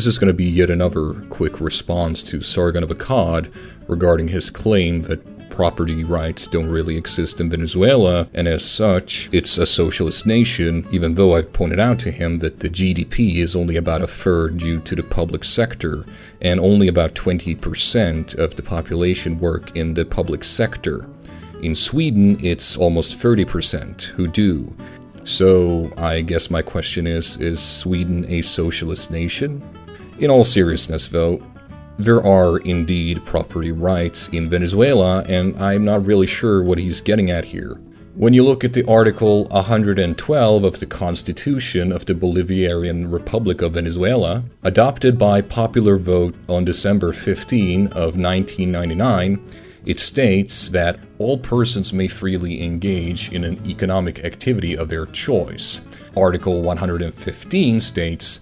This is going to be yet another quick response to Sargon of Akkad regarding his claim that property rights don't really exist in Venezuela, and as such, it's a socialist nation, even though I've pointed out to him that the GDP is only about a third due to the public sector, and only about 20% of the population work in the public sector. In Sweden, it's almost 30% who do. So, I guess my question is Sweden a socialist nation? In all seriousness, though, there are indeed property rights in Venezuela, and I'm not really sure what he's getting at here. When you look at the Article 112 of the Constitution of the Bolivarian Republic of Venezuela, adopted by popular vote on December 15 of 1999, it states that all persons may freely engage in an economic activity of their choice. Article 115 states,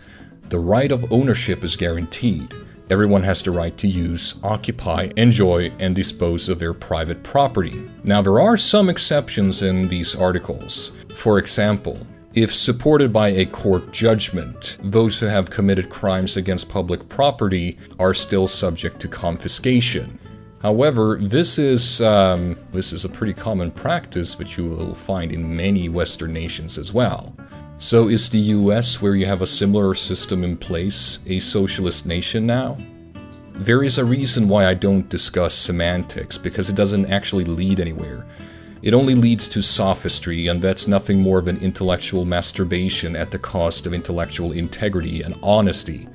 "The right of ownership is guaranteed. Everyone has the right to use, occupy, enjoy, and dispose of their private property." Now, there are some exceptions in these articles. For example, if supported by a court judgment, those who have committed crimes against public property are still subject to confiscation. However, this is a pretty common practice that you will find in many Western nations as well. So is the US, where you have a similar system in place, a socialist nation now? There is a reason why I don't discuss semantics, because it doesn't actually lead anywhere. It only leads to sophistry, and that's nothing more than intellectual masturbation at the cost of intellectual integrity and honesty.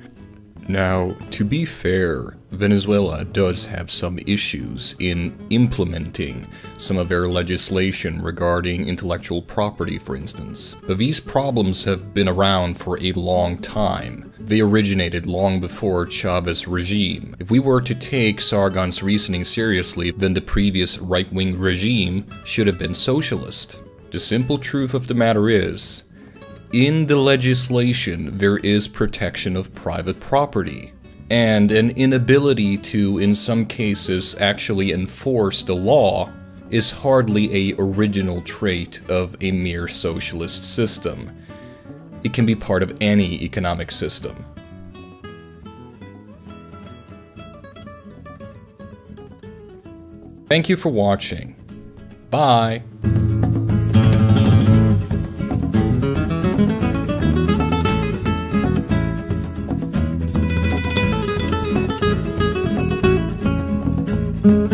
Now, to be fair, Venezuela does have some issues in implementing some of their legislation regarding intellectual property, for instance. But these problems have been around for a long time. They originated long before Chavez regime. If we were to take Sargon's reasoning seriously, then the previous right-wing regime should have been socialist. The simple truth of the matter is, in the legislation, there is protection of private property, and an inability to, in some cases, actually enforce the law is hardly an original trait of a mere socialist system. It can be part of any economic system. Thank you for watching. Bye! Mm-hmm.